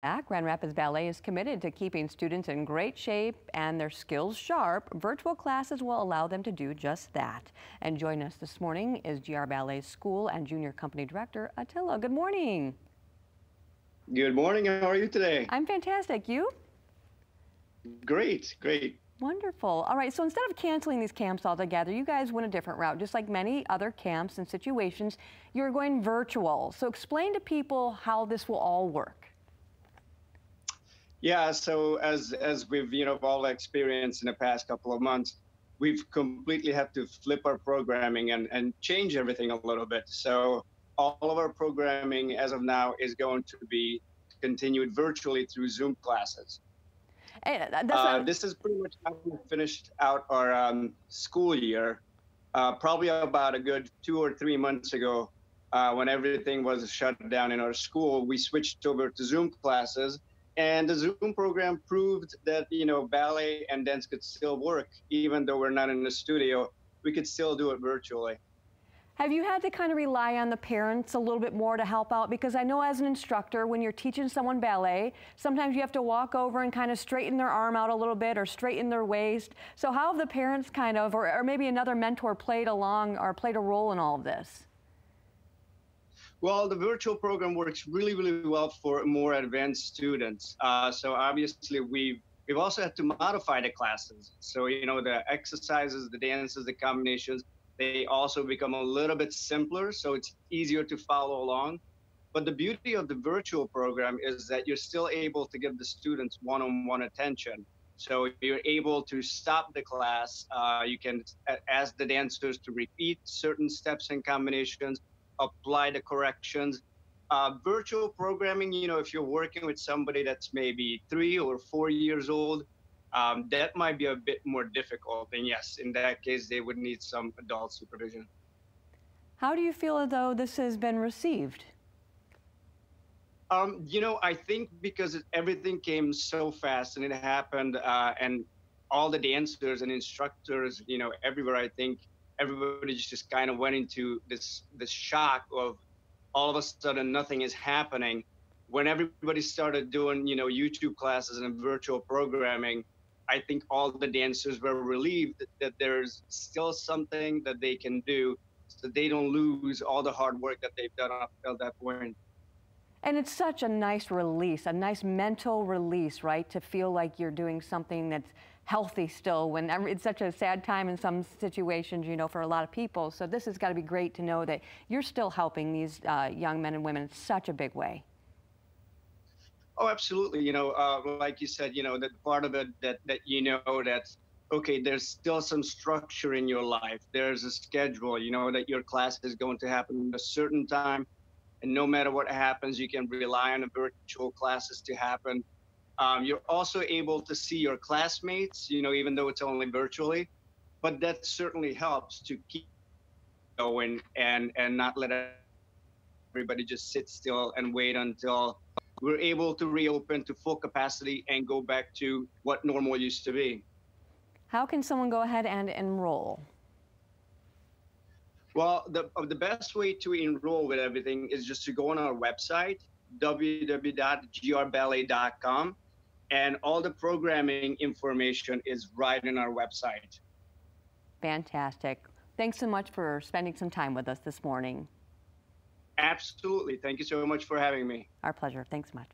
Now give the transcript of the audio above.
Grand Rapids Ballet is committed to keeping students in great shape and their skills sharp. Virtual classes will allow them to do just that. And joining us this morning is GR Ballet's School and Junior Company Director, Attila. Good morning. Good morning. How are you today? I'm fantastic. You? Great, great. Wonderful. All right, so instead of canceling these camps altogether, you guys went a different route. Just like many other camps and situations, you're going virtual. So explain to people how this will all work. Yeah, so as we've all experienced in the past couple of months, we've completely had to flip our programming and change everything a little bit. So all of our programming as of now is going to be continued virtually through Zoom classes. This is pretty much how we finished out our school year. Probably about a good 2 or 3 months ago, when everything was shut down in our school, we switched over to Zoom classes. And the Zoom program proved that, ballet and dance could still work. Even though we're not in the studio, we could still do it virtually. Have you had to kind of rely on the parents a little bit more to help out? Because I know as an instructor, when you're teaching someone ballet, sometimes you have to walk over and kind of straighten their arm out a little bit or straighten their waist. So how have the parents kind of, or maybe another mentor played along or played a role in all of this? Well, the virtual program works really, really well for more advanced students. So obviously we've also had to modify the classes. So, the exercises, the dances, the combinations, they also become a little bit simpler, so it's easier to follow along. But the beauty of the virtual program is that you're still able to give the students one-on-one attention. So you're able to stop the class. You can ask the dancers to repeat certain steps and combinations, apply the corrections. Virtual programming, if you're working with somebody that's maybe 3 or 4 years old, that might be a bit more difficult. And yes, in that case, they would need some adult supervision. How do you feel as though this has been received? I think because everything came so fast and it happened, and all the dancers and instructors, everywhere, I think everybody just kind of went into this shock of all of a sudden nothing is happening. When everybody started doing, YouTube classes and virtual programming, I think all the dancers were relieved that there's still something that they can do so they don't lose all the hard work that they've done up till that point. And it's such a nice release, a nice mental release, right? To feel like you're doing something that's healthy still when it's such a sad time in some situations, for a lot of people. So this has got to be great to know that you're still helping these young men and women in such a big way. Oh, absolutely. Like you said, that part of it that okay, there's still some structure in your life. There's a schedule, that your class is going to happen at a certain time. And no matter what happens, you can rely on the virtual classes to happen. You're also able to see your classmates, even though it's only virtually. But that certainly helps to keep going and not let everybody just sit still and wait until we're able to reopen to full capacity and go back to what normal used to be. How can someone go ahead and enroll? Well, the best way to enroll with everything is just to go on our website, www.grballet.com, and all the programming information is right in our website. Fantastic. Thanks so much for spending some time with us this morning. Absolutely. Thank you so much for having me. Our pleasure. Thanks much.